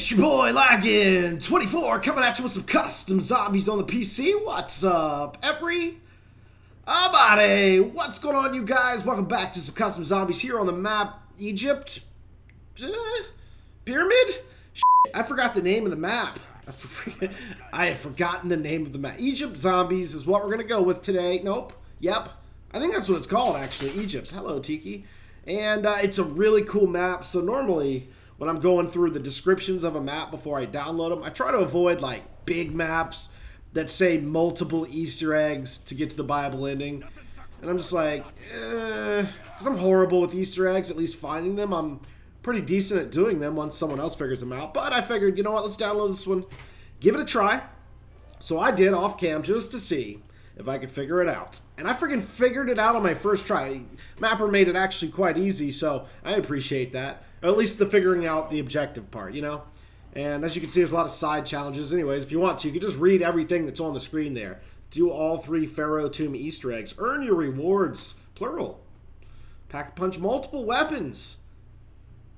It's your boy Laggin24 coming at you with some custom zombies on the PC. What's up, everybody? What's going on, you guys? Welcome back to some custom zombies here on the map Egypt. Pyramid? I forgot the name of the map. I have forgotten the name of the map. Egypt zombies is what we're gonna go with today. Nope. Yep. I think that's what it's called, actually. Egypt. Hello, Tiki. And it's a really cool map. So normally, when I'm going through the descriptions of a map before I download them, I try to avoid like big maps that say multiple Easter eggs to get to the Bible ending. And I'm just like, because I'm horrible with Easter eggs, at least finding them. I'm pretty decent at doing them once someone else figures them out. But I figured, you know what, let's download this one, give it a try. So I did off cam just to see if I could figure it out. And I freaking figured it out on my first try. Mapper made it actually quite easy, so I appreciate that. Or at least the figuring out the objective part, you know? And as you can see, there's a lot of side challenges. Anyways, if you want to, you can just read everything that's on the screen there. Do all 3 Pharaoh Tomb Easter eggs. Earn your rewards, plural. Pack-a-punch multiple weapons.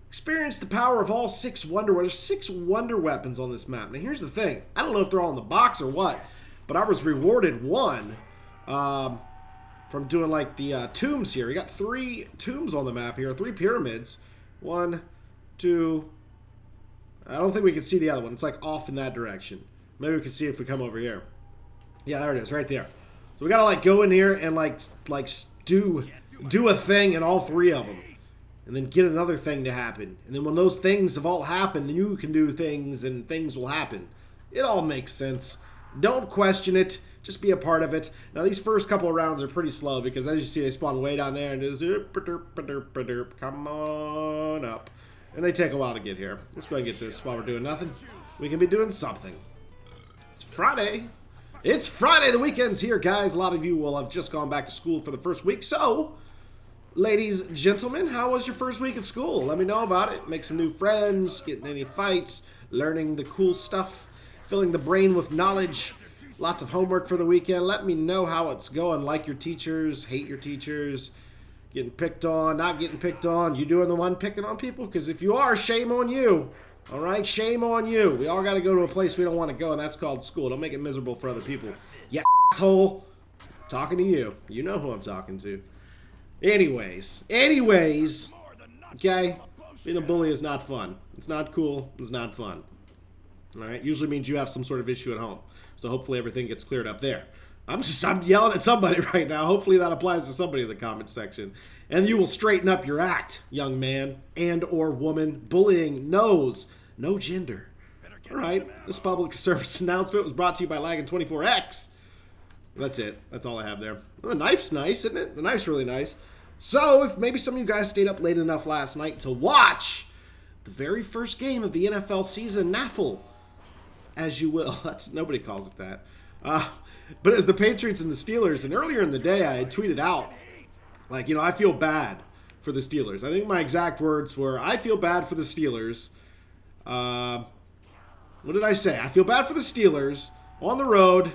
Experience the power of all 6 wonder weapons. There's 6 wonder weapons on this map. Now here's the thing. I don't know if they're all in the box or what, but I was rewarded one from doing like the tombs here. We got 3 tombs on the map here, 3 pyramids. 1, 2. I don't think we can see the other one. It's like off in that direction. Maybe we can see if we come over here. Yeah, there it is, right there. So we gotta like go in here and like do a thing in all 3 of them, and then get another thing to happen. And then when those things have all happened, you can do things and things will happen. It all makes sense. Don't question it. Just be a part of it. Now, these first couple of rounds are pretty slow because, as you see, they spawn way down there and just come on up. And they take a while to get here. Let's go ahead and get this while we're doing nothing. We can be doing something. It's Friday. It's Friday. The weekend's here, guys. A lot of you will have just gone back to school for the first week. So, ladies, gentlemen, how was your first week at school? Let me know about it. Make some new friends, get in any fights, learning the cool stuff, filling the brain with knowledge. Lots of homework for the weekend. Let me know how it's going. Like your teachers, hate your teachers, getting picked on, not getting picked on. You doing the one picking on people? Because if you are, shame on you. All right, shame on you. We all got to go to a place we don't want to go, and that's called school. Don't make it miserable for other people. Yeah, asshole. Talking to you. You know who I'm talking to. Anyways, okay, being a bully is not fun. It's not cool. It's not fun. All right, usually means you have some sort of issue at home. So hopefully everything gets cleared up there. I'm yelling at somebody right now. Hopefully that applies to somebody in the comment section. And you will straighten up your act, young man and or woman. Bullying knows no gender. All right, this public service announcement was brought to you by Laggin24X. That's it. That's all I have there. Well, the knife's nice, isn't it? The knife's really nice. So if maybe some of you guys stayed up late enough last night to watch the very first game of the NFL season, NAFL, as you will. Nobody calls it that. But it was the Patriots and the Steelers. And earlier in the day, I had tweeted out, like, you know, I feel bad for the Steelers. I think my exact words were, I feel bad for the Steelers. What did I say? I feel bad for the Steelers on the road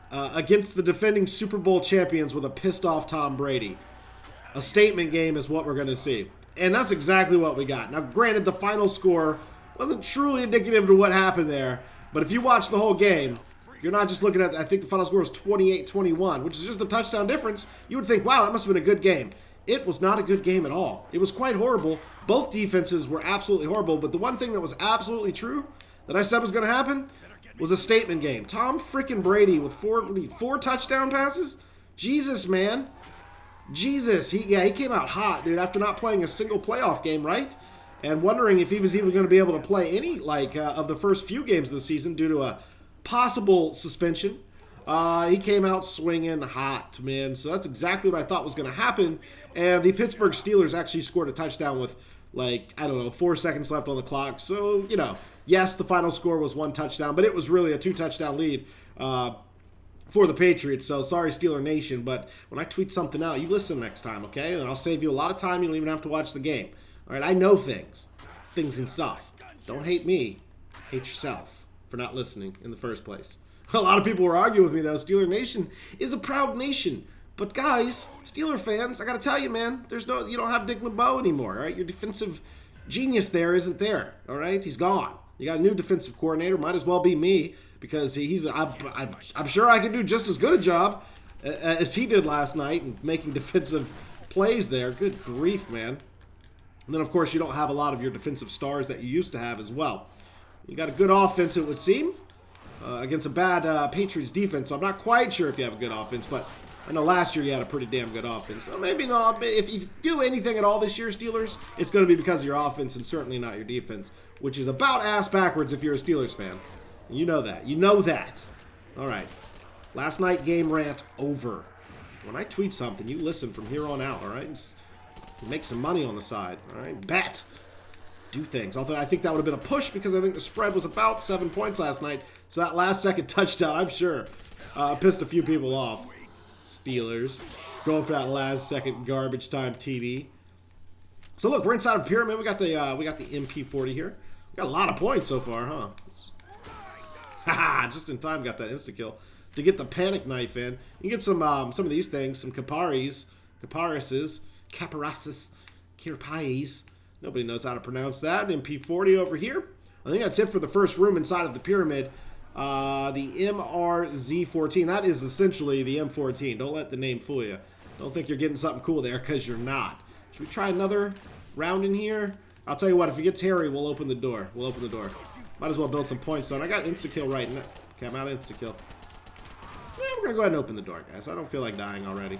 against the defending Super Bowl champions with a pissed off Tom Brady. A statement game is what we're going to see. And that's exactly what we got. Now, granted, the final score wasn't truly indicative of what happened there. But if you watch the whole game, if you're not just looking at, I think the final score was 28-21, which is just a touchdown difference, you would think, wow, that must have been a good game. It was not a good game at all. It was quite horrible. Both defenses were absolutely horrible. But the one thing that was absolutely true that I said was going to happen was a statement game. Tom freaking Brady with four touchdown passes? Jesus, man. Jesus. He came out hot, dude, after not playing a single playoff game, right? And wondering if he was even going to be able to play any, of the first few games of the season due to a possible suspension. He came out swinging hot, man. So that's exactly what I thought was going to happen. And the Pittsburgh Steelers actually scored a touchdown with, 4 seconds left on the clock. So, you know, yes, the final score was 1 touchdown, but it was really a 2-touchdown lead for the Patriots. So sorry, Steeler Nation, but when I tweet something out, you listen next time, okay? And I'll save you a lot of time. You don't even have to watch the game. All right, I know things and stuff. Don't hate me. Hate yourself for not listening in the first place. A lot of people were arguing with me, though. Steeler Nation is a proud nation. But guys, Steeler fans, I got to tell you, man, you don't have Dick LeBeau anymore, all right? Your defensive genius there isn't there, all right? He's gone. You got a new defensive coordinator. Might as well be me because I'm sure I can do just as good a job as he did last night in making defensive plays there. Good grief, man. And then, of course, you don't have a lot of your defensive stars that you used to have as well. You got a good offense, it would seem, against a bad Patriots defense. So I'm not quite sure if you have a good offense, but I know last year you had a pretty damn good offense. So maybe not. If you do anything at all this year, Steelers, it's going to be because of your offense and certainly not your defense, which is about ass backwards if you're a Steelers fan. You know that. You know that. All right. Last night game rant over. When I tweet something, you listen from here on out, all right? Make some money on the side, all right? Bet. Do things. Although I think that would have been a push because I think the spread was about 7 points last night. So that last second touchdown, I'm sure, pissed a few people off. Steelers going for that last second garbage time TD. So look, we're inside of Pyramid. We got the MP40 here. We got a lot of points so far, huh? Haha, just in time got that insta-kill to get the panic knife in. You can get some of these things, some Caparases, Kirpais. Nobody knows how to pronounce that. MP40 over here. I think that's it for the first room inside of the pyramid. The MRZ14. That is essentially the M14. Don't let the name fool you. Don't think you're getting something cool there because you're not. Should we try another round in here? I'll tell you what, if it gets hairy, we'll open the door. We'll open the door. Might as well build some points on. I got insta-kill right now. Okay, I'm out of insta-kill. Yeah, we're going to go ahead and open the door, guys. I don't feel like dying already.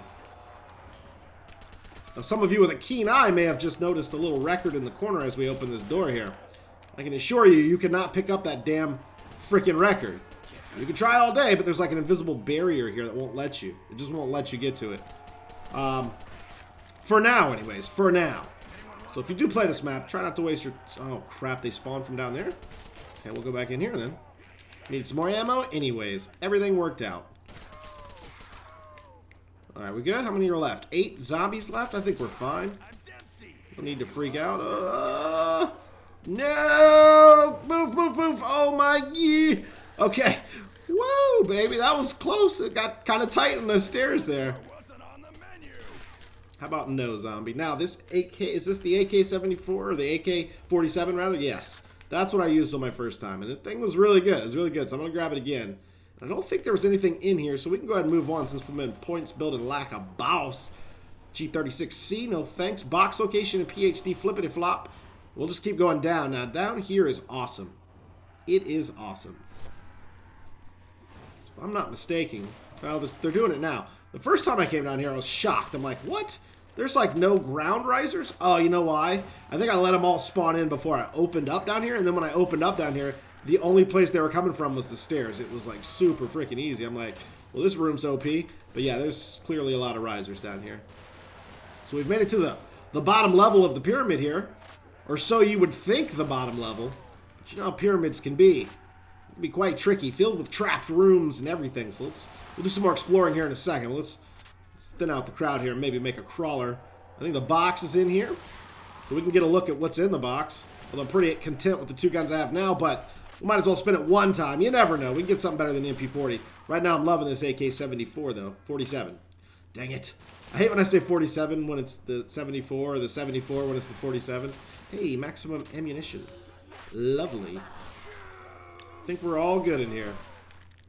Now, some of you with a keen eye may have just noticed a little record in the corner as we open this door here. I can assure you, you cannot pick up that damn freaking record. You can try all day, but there's like an invisible barrier here that won't let you. It just won't let you get to it. For now, anyways. For now. So if you do play this map, try not to waste your... Oh, crap. They spawned from down there? Okay, we'll go back in here then. Need some more ammo? Anyways, everything worked out. Alright, we good? How many are left? 8 zombies left? I think we're fine. Don't need to freak out. No! Move, move, move! Oh my... Yeah. Okay. Whoa, baby. That was close. It got kind of tight on those stairs there. How about no zombie? Now, this AK... Is this the AK-74 or the AK-47 rather? Yes. That's what I used on my first time. And the thing was really good. It was really good. So I'm going to grab it again. I don't think there was anything in here, so we can go ahead and move on since we've been points building like a boss. G36C, no thanks. Box location and PhD flippity flop. We'll just keep going down. Now, down here is awesome. It is awesome. If I'm not mistaken, well, they're doing it now. The first time I came down here, I was shocked. I'm like, what? There's like no ground risers? Oh, you know why? I think I let them all spawn in before I opened up down here, and then when I opened up down here, the only place they were coming from was the stairs. It was like super freaking easy. I'm like, well, this room's OP. But yeah, there's clearly a lot of risers down here. So we've made it to the bottom level of the pyramid here. Or so you would think the bottom level. But you know how pyramids can be. It can be quite tricky, filled with trapped rooms and everything. So we'll do some more exploring here in a second. Let's thin out the crowd here and maybe make a crawler. I think the box is in here. So we can get a look at what's in the box. Although I'm pretty content with the 2 guns I have now, but we might as well spin it one time. You never know. We can get something better than the MP40. Right now, I'm loving this AK-74, though. 47. Dang it. I hate when I say 47 when it's the 74, or the 74 when it's the 47. Hey, maximum ammunition. Lovely. I think we're all good in here.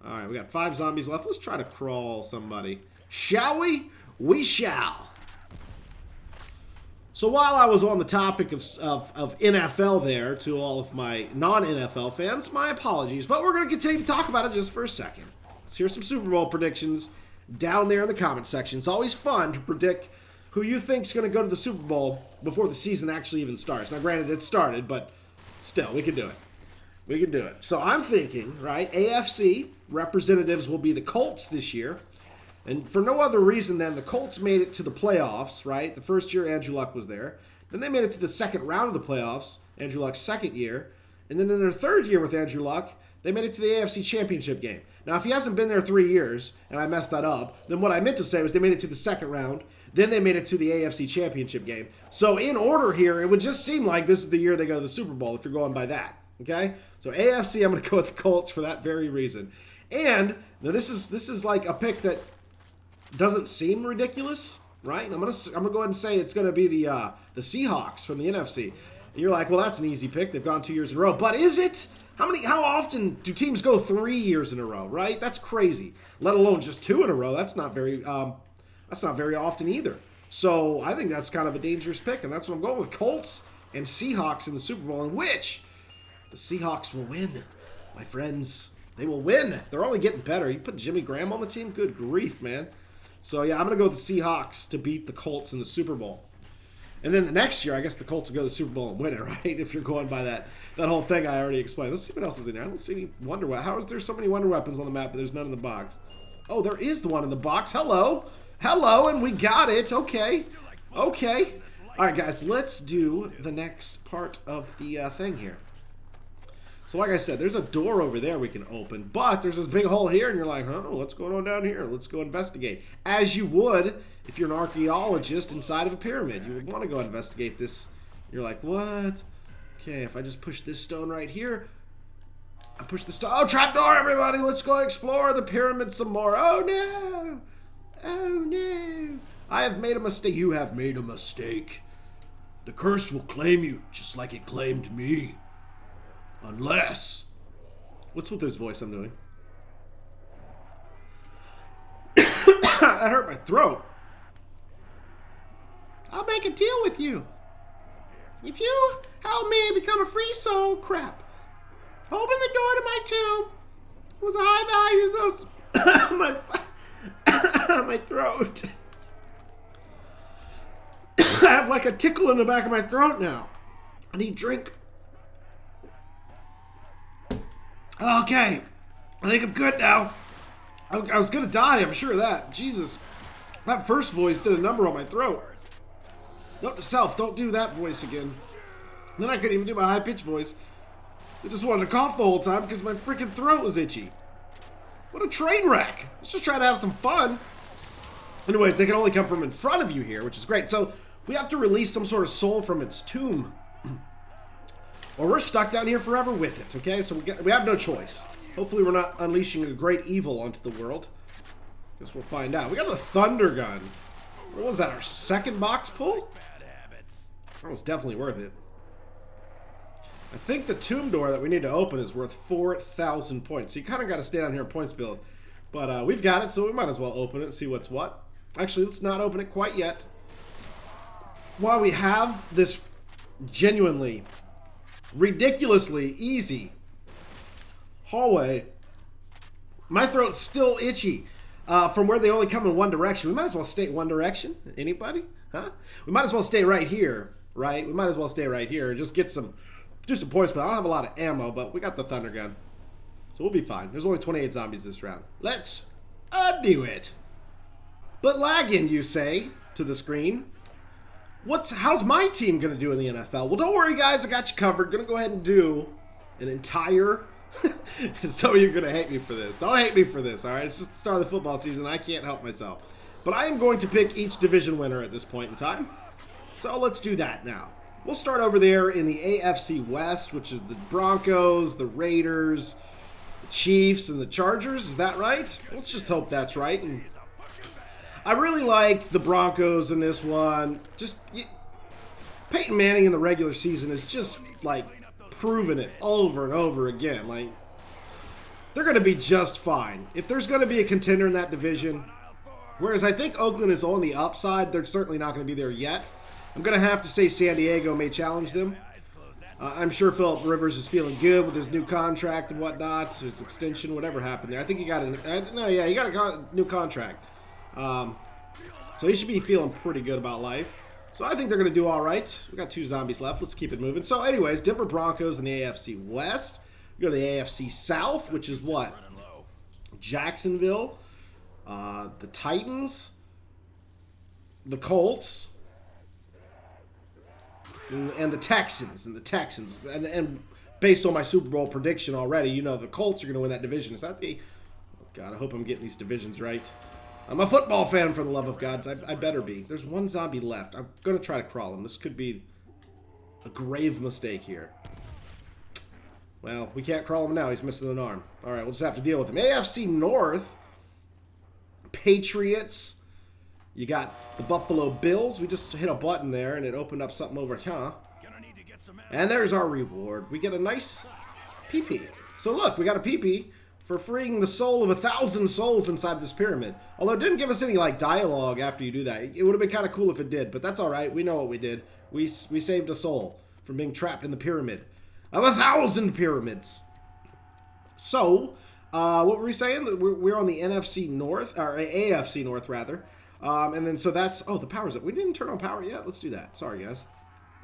All right, we got 5 zombies left. Let's try to crawl somebody. Shall we? We shall. So while I was on the topic of NFL there, to all of my non-NFL fans, my apologies. But we're going to continue to talk about it just for a second. Let's hear some Super Bowl predictions down there in the comment section. It's always fun to predict who you think's going to go to the Super Bowl before the season actually even starts. Now, granted, it started, but still, we can do it. We can do it. So I'm thinking, right, AFC representatives will be the Colts this year. And for no other reason than the Colts made it to the playoffs, right? The first year Andrew Luck was there. Then they made it to the second round of the playoffs, Andrew Luck's second year. And then in their third year with Andrew Luck, they made it to the AFC Championship game. Now, if he hasn't been there 3 years, and I messed that up, then what I meant to say was they made it to the second round. Then they made it to the AFC Championship game. So in order here, it would just seem like this is the year they go to the Super Bowl if you're going by that. Okay? So AFC, I'm going to go with the Colts for that very reason. And now this is like a pick that doesn't seem ridiculous, right? I'm gonna go ahead and say it's gonna be the Seahawks from the NFC. You're like, well, that's an easy pick. They've gone 2 years in a row. But is it? How often do teams go 3 years in a row, right? That's crazy. Let alone just 2 in a row. That's not very often either. So I think that's kind of a dangerous pick, and that's what I'm going with. Colts and Seahawks in the Super Bowl, in which the Seahawks will win, my friends. They will win. They're only getting better. You put Jimmy Graham on the team? Good grief, man. So, yeah, I'm going to go with the Seahawks to beat the Colts in the Super Bowl. And then the next year, I guess the Colts will go to the Super Bowl and win it, right? If you're going by that whole thing I already explained. Let's see what else is in there. I don't see any wonder weapons. How is there so many wonder weapons on the map, but there's none in the box? Oh, there is the one in the box. Hello. Hello, and we got it. Okay. Okay. All right, guys, let's do the next part of the thing here. So like I said, there's a door over there we can open, but there's this big hole here, and you're like, oh, what's going on down here? Let's go investigate. As you would if you're an archaeologist inside of a pyramid. You would want to go investigate this. You're like, what? Okay, if I just push this stone right here, I push the stone. Oh, trapdoor, everybody! Let's go explore the pyramid some more. Oh, no! Oh, no! I have made a mistake. You have made a mistake. The curse will claim you, just like it claimed me. Unless... What's with this voice I'm doing? That hurt my throat. I'll make a deal with you. If you help me become a free soul, crap. Open the door to my tomb. It was a high value of those... my throat. I have like a tickle in the back of my throat now. I need drink. Okay, I think I'm good now. I was gonna die, I'm sure of that. Jesus, that first voice did a number on my throat. Note to self, don't do that voice again. Then I couldn't even do my high-pitched voice. I just wanted to cough the whole time because my freaking throat was itchy. What a train wreck. Let's just try to have some fun. Anyways, they can only come from in front of you here, which is great. So we have to release some sort of soul from its tomb. Or we're stuck down here forever with it, okay? So we have no choice. Hopefully we're not unleashing a great evil onto the world. Guess we'll find out. We got the Thunder Gun. What was that, our second box pull? That was definitely worth it. I think the tomb door that we need to open is worth 4,000 points. So you kind of got to stay down here in points build. But we've got it, so we might as well open it and see what's what. Actually, let's not open it quite yet. While we have this genuinely, ridiculously easy hallway, my throat's still itchy from where they only come in one direction. We might as well stay in one direction. Anybody? Huh? We might as well stay right here, right? We might as well stay right here and just do some points, but I don't have a lot of ammo, but we got the Thunder Gun. So we'll be fine. There's only 28 zombies this round. Let's do it. But lagging, you say, to the screen. How's my team going to do in the NFL? Well, don't worry, guys. I got you covered. Going to go ahead and do an entire... Some of you are going to hate me for this. Don't hate me for this, all right? It's just the start of the football season. I can't help myself. But I am going to pick each division winner at this point in time. So let's do that now. We'll start over there in the AFC West, which is the Broncos, the Raiders, the Chiefs, and the Chargers. Is that right? Let's just hope that's right. And I really like the Broncos in this one. Peyton Manning in the regular season is just, like, proven it over and over again. Like, they're going to be just fine. If there's going to be a contender in that division, whereas I think Oakland is on the upside, they're certainly not going to be there yet. I'm going to have to say San Diego may challenge them. I'm sure Phillip Rivers is feeling good with his new contract and whatnot, his extension, whatever happened there. I think he got he got a new contract. So he should be feeling pretty good about life. So I think they're going to do all right. We got 2 zombies left. Let's keep it moving. So anyways, Denver Broncos in the AFC West. We go to the AFC South, which is what? Jacksonville, the Titans, the Colts, and the Texans. And based on my Super Bowl prediction already, you know the Colts are going to win that division. Is that the... Oh, God, I hope I'm getting these divisions right. I'm a football fan, for the love of God. I better be. There's 1 zombie left. I'm going to try to crawl him. This could be a grave mistake here. Well, we can't crawl him now. He's missing an arm. All right, we'll just have to deal with him. AFC North, Patriots. You got the Buffalo Bills. We just hit a button there, and it opened up something over here. And there's our reward. We get a nice PP. So look, we got a PP for freeing the soul of 1,000 souls inside this pyramid. Although it didn't give us any like dialogue after you do that. It would have been kind of cool if it did, but that's all right. We know what we did. We saved a soul from being trapped in the pyramid of 1,000 pyramids. So, what were we saying? We're on the NFC North, or AFC North rather. And then so that's, oh, the power's up. We didn't turn on power yet. Let's do that. Sorry, guys.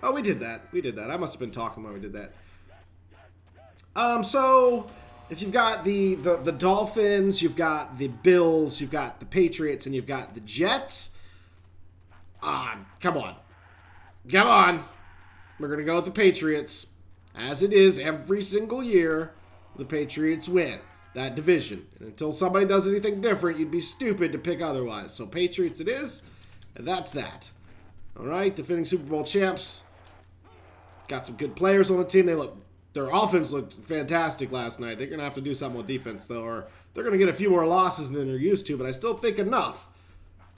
Oh, we did that. We did that. I must have been talking when we did that. So if you've got the Dolphins, you've got the Bills, you've got the Patriots, and you've got the Jets. Come on. Come on. We're going to go with the Patriots. As it is every single year, the Patriots win that division. And until somebody does anything different, you'd be stupid to pick otherwise. So Patriots it is, and that's that. All right, defending Super Bowl champs. Got some good players on the team. Their offense looked fantastic last night. They're going to have to do something with defense, though, or they're going to get a few more losses than they're used to, but I still think enough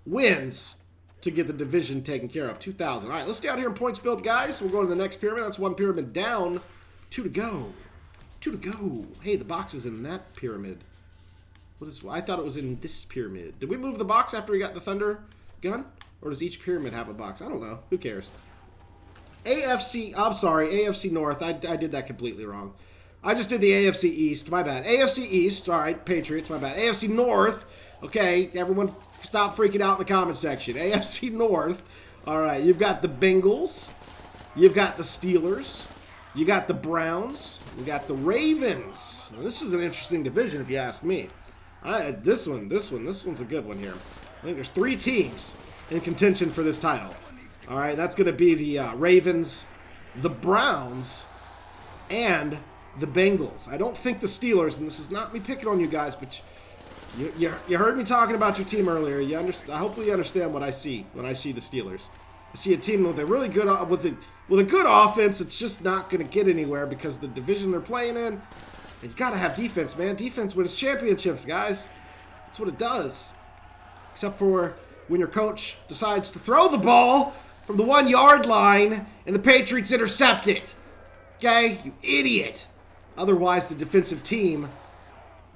wins to get the division taken care of. 2,000. All right, let's stay out here in points build, guys. We'll go to the next pyramid. That's one pyramid down. 2 to go. 2 to go. Hey, the box is in that pyramid. I thought it was in this pyramid. Did we move the box after we got the thunder gun? Or does each pyramid have a box? I don't know. Who cares? AFC North. I did that completely wrong. I just did the AFC East. My bad. AFC East. All right, Patriots. My bad. AFC North. Okay, everyone stop freaking out in the comment section. AFC North. All right, you've got the Bengals. You've got the Steelers. You got the Browns. You got the Ravens. Now, this is an interesting division if you ask me. This one's a good one here. I think there's 3 teams in contention for this title. All right, that's going to be the Ravens, the Browns, and the Bengals. I don't think the Steelers, and this is not me picking on you guys, but you heard me talking about your team earlier. Hopefully you understand what I see when I see the Steelers. I see a team with a really good with a good offense. It's just not going to get anywhere because the division they're playing in. And you got to have defense, man. Defense wins championships, guys. That's what it does. Except for when your coach decides to throw the ball from the 1-yard line and the Patriots intercept it. Okay? You idiot. Otherwise, the defensive team,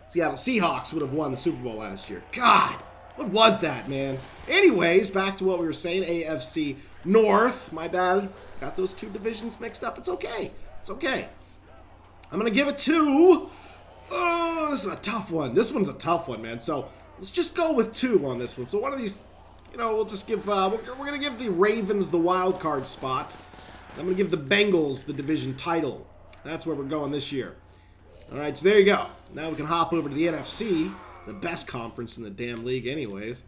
Seattle Seahawks, would have won the Super Bowl last year. God, what was that, man? Anyways, back to what we were saying. AFC North. My bad. Got those 2 divisions mixed up. It's okay. It's okay. I'm going to give it to... Oh, this is a tough one. This one's a tough one, man. So let's just go with 2 on this one. So one of these, we'll just give... we're going to give the Ravens the wild card spot. I'm going to give the Bengals the division title. That's where we're going this year. All right, so there you go. Now we can hop over to the NFC, the best conference in the damn league anyways.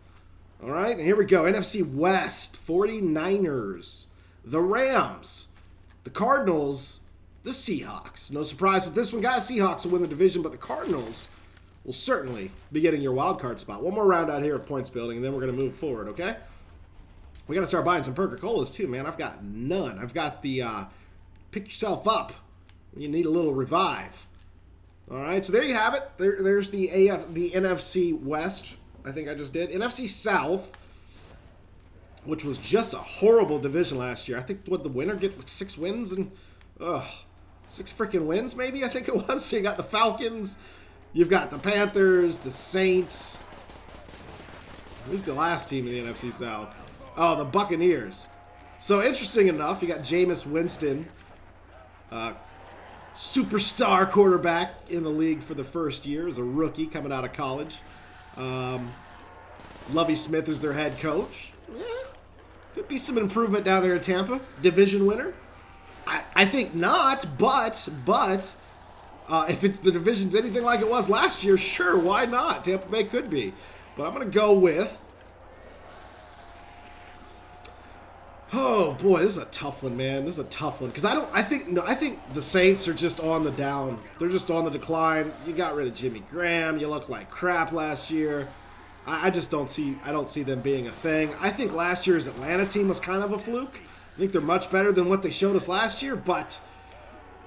All right, and here we go. NFC West, 49ers, the Rams, the Cardinals, the Seahawks. No surprise with this one, guys. Seahawks will win the division, but the Cardinals will certainly be getting your wild card spot. One more round out here of points building, and then we're going to move forward, okay? We got to start buying some Perca-Colas too, man. I've got none. I've got the pick yourself up when you need a little revive. All right, so there you have it. There's the NFC West. I think I just did. NFC South, which was just a horrible division last year. I think, what, the winner get 6 wins and 6 freaking wins, maybe, I think it was. So you got the Falcons, you've got the Panthers, the Saints. Who's the last team in the NFC South? Oh, the Buccaneers. So interesting enough, you got Jameis Winston, superstar quarterback in the league for the first year as a rookie coming out of college. Lovie Smith is their head coach. Yeah, could be some improvement down there in Tampa. Division winner. I think not, but if it's the division's anything like it was last year, sure, why not? Tampa Bay could be. But I'm going to go with... Oh, boy, this is a tough one, man. This is a tough one. Because I think the Saints are just on the down. They're just on the decline. You got rid of Jimmy Graham. You looked like crap last year. I just don't see them being a thing. I think last year's Atlanta team was kind of a fluke. I think they're much better than what they showed us last year, but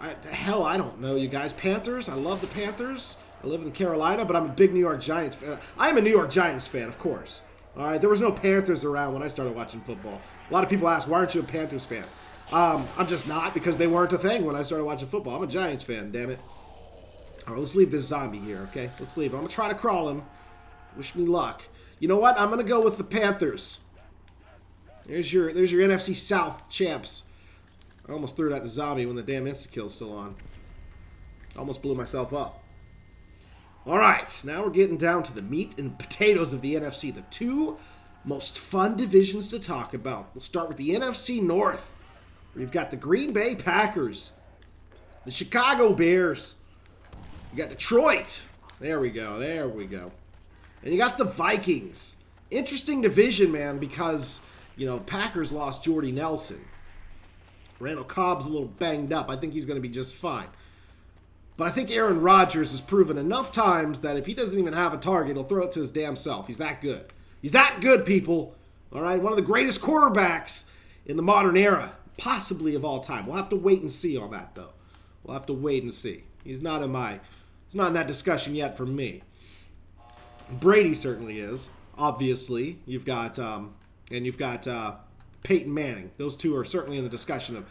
I don't know, you guys. Panthers, I love the Panthers. I live in Carolina, but I'm a big New York Giants fan. I'm a New York Giants fan, of course. All right, there was no Panthers around when I started watching football. A lot of people ask, why aren't you a Panthers fan? I'm just not, because they weren't a thing when I started watching football. I'm a Giants fan, damn it. All right, let's leave this zombie here, okay? Let's leave him. I'm going to try to crawl him. Wish me luck. You know what? I'm going to go with the Panthers. There's your NFC South champs. I almost threw it at the zombie when the damn insta-kill's still on. Almost blew myself up. All right, now we're getting down to the meat and potatoes of the NFC. The two most fun divisions to talk about. We'll start with the NFC North. We've got the Green Bay Packers, the Chicago Bears. You got Detroit. There we go. There we go. And you got the Vikings. Interesting division, man, because, you know, Packers lost Jordy Nelson. Randall Cobb's a little banged up. I think he's going to be just fine. But I think Aaron Rodgers has proven enough times that if he doesn't even have a target, he'll throw it to his damn self. He's that good. He's that good, people. All right? One of the greatest quarterbacks in the modern era, possibly of all time. We'll have to wait and see on that, though. We'll have to wait and see. He's not in that discussion yet for me. Brady certainly is. Obviously, you've got Peyton Manning. Those two are certainly in the discussion of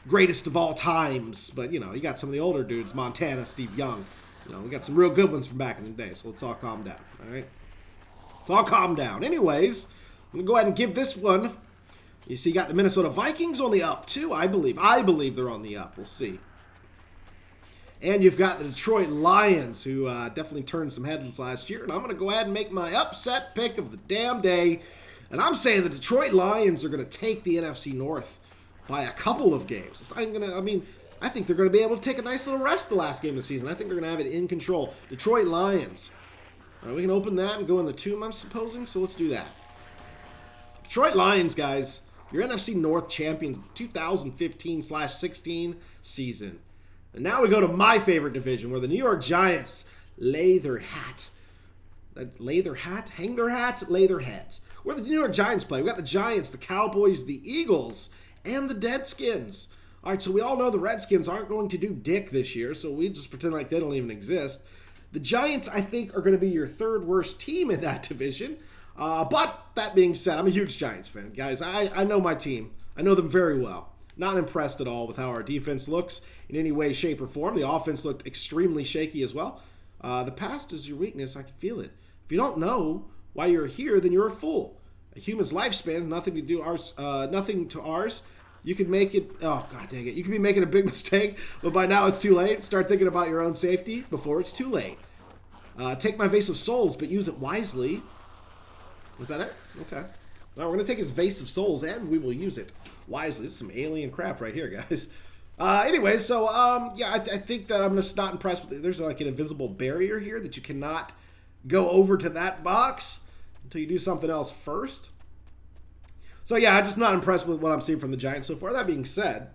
greatest of all times. But, you know, you got some of the older dudes, Montana, Steve Young. You know, we got some real good ones from back in the day, so let's all calm down, all right? Let's all calm down. Anyways, I'm going to go ahead and give this one. You see, you got the Minnesota Vikings on the up, too, I believe. I believe they're on the up. We'll see. And you've got the Detroit Lions, who definitely turned some heads last year. And I'm going to go ahead and make my upset pick of the damn day. And I'm saying the Detroit Lions are going to take the NFC North by a couple of games. It's not even going to, I mean, I think they're going to be able to take a nice little rest the last game of the season. I think they're going to have it in control. Detroit Lions. All right, we can open that and go in the tomb, I'm supposing. So let's do that. Detroit Lions, guys. Your NFC North champions, 2015/16 season. And now we go to my favorite division, where the New York Giants lay their hat. Lay their hat? Hang their hat? Lay their heads. Where the New York Giants play. We got the Giants, the Cowboys, the Eagles, and the Deadskins. All right, so we all know the Redskins aren't going to do dick this year, so we just pretend like they don't even exist. The Giants, I think, are going to be your third worst team in that division. But that being said, I'm a huge Giants fan, guys. I know my team. I know them very well. Not impressed at all with how our defense looks in any way, shape, or form. The offense looked extremely shaky as well. The past is your weakness. I can feel it. If you don't know why you're here, then you're a fool. A human's lifespan is nothing to ours. You could make it. Oh, God dang it! You could be making a big mistake, but by now it's too late. Start thinking about your own safety before it's too late. Take my vase of souls, but use it wisely. Was that it? Okay. Well, we're going to take his vase of souls, and we will use it wisely. This is some alien crap right here, guys. Anyway, so, yeah, I think that I'm just not impressed with it. There's like an invisible barrier here that you cannot go over to that box until you do something else first. So, yeah, I'm just not impressed with what I'm seeing from the Giants so far. That being said,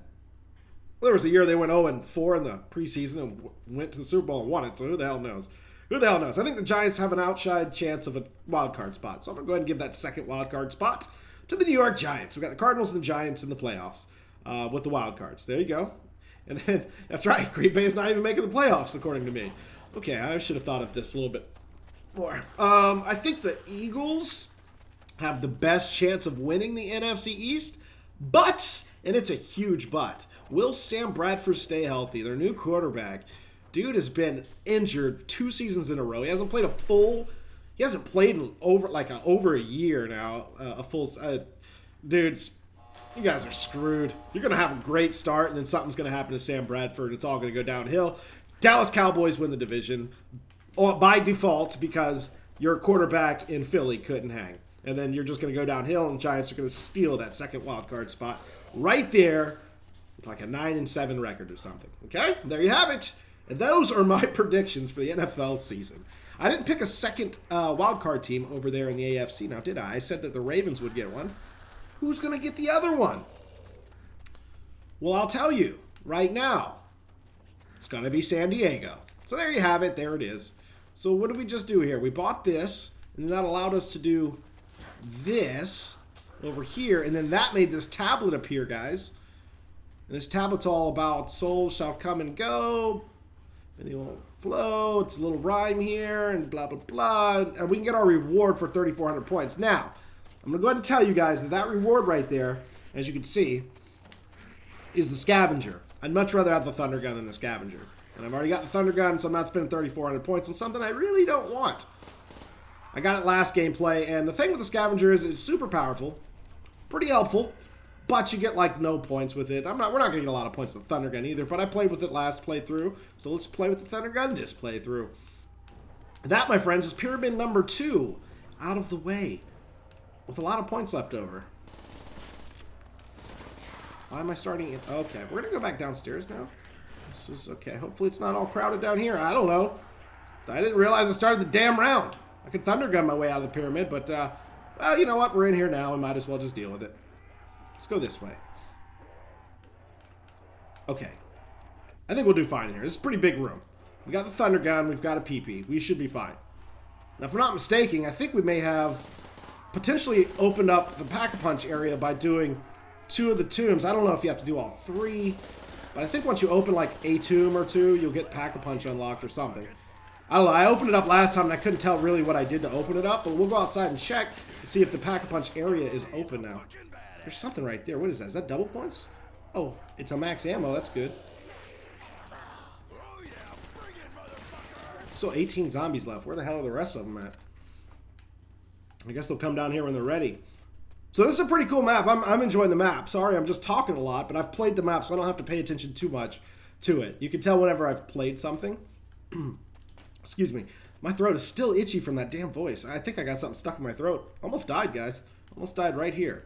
there was a year they went 0-4 in the preseason and went to the Super Bowl and won it, so who the hell knows? Who the hell knows? I think the Giants have an outside chance of a wild card spot. So I'm going to go ahead and give that second wild card spot to the New York Giants. We've got the Cardinals and the Giants in the playoffs with the wild cards. There you go. And then, that's right, Green Bay is not even making the playoffs, according to me. Okay, I should have thought of this a little bit more. I think the Eagles have the best chance of winning the NFC East, but, and it's a huge but, will Sam Bradford stay healthy? Their new quarterback. Dude has been injured 2 seasons in a row. He hasn't played in over a year now. Dudes, you guys are screwed. You're going to have a great start, and then something's going to happen to Sam Bradford. It's all going to go downhill. Dallas Cowboys win the division by default because your quarterback in Philly couldn't hang. And then you're just going to go downhill, and the Giants are going to steal that second wild card spot right there with like a 9-7 record or something. Okay? There you have it. And those are my predictions for the NFL season. I didn't pick a second wildcard team over there in the AFC now, did I? I said that the Ravens would get one. Who's going to get the other one? Well, I'll tell you right now. It's going to be San Diego. So there you have it. There it is. So what did we just do here? We bought this, and that allowed us to do this over here. And then that made this tablet appear, guys. And this tablet's all about souls shall come and go. And they won't flow. It's a little rhyme here and blah, blah, blah. And we can get our reward for 3,400 points. Now, I'm going to go ahead and tell you guys that reward right there, as you can see, is the Scavenger. I'd much rather have the Thunder Gun than the Scavenger. And I've already got the Thunder Gun, so I'm not spending 3,400 points on something I really don't want. I got it last gameplay, and the thing with the Scavenger is it's super powerful, pretty helpful, but you get like no points with it. We're not gonna get a lot of points with the Thunder Gun either, but I played with it last playthrough, so let's play with the Thunder Gun this playthrough. That, my friends, is pyramid number 2 out of the way, with a lot of points left over. Why am I starting it? Okay, we're gonna go back downstairs now. This is okay. Hopefully it's not all crowded down here. I don't know. I didn't realize I started the damn round. I could Thunder Gun my way out of the pyramid, but, well, you know what? We're in here now and might as well just deal with it. Let's go this way. Okay. I think we'll do fine here. This is a pretty big room. We got the Thunder Gun. We've got a PP. We should be fine. Now, if we're not mistaken, I think we may have potentially opened up the Pack-a-Punch area by doing 2 of the tombs. I don't know if you have to do all 3, but I think once you open, like, a tomb or 2, you'll get Pack-a-Punch unlocked or something. I don't know. I opened it up last time, and I couldn't tell really what I did to open it up, but we'll go outside and check to see if the Pack-a-Punch area is open now. There's something right there. What is that? Is that double points? Oh, it's a max ammo. That's good. Still 18 zombies left. Where the hell are the rest of them at? I guess they'll come down here when they're ready. So this is a pretty cool map. I'm enjoying the map. Sorry, I'm just talking a lot, but I've played the map, so I don't have to pay attention too much to it. You can tell whenever I've played something. Excuse me. My throat is still itchy from that damn voice. I think I got something stuck in my throat. Almost died, guys. Almost died right here.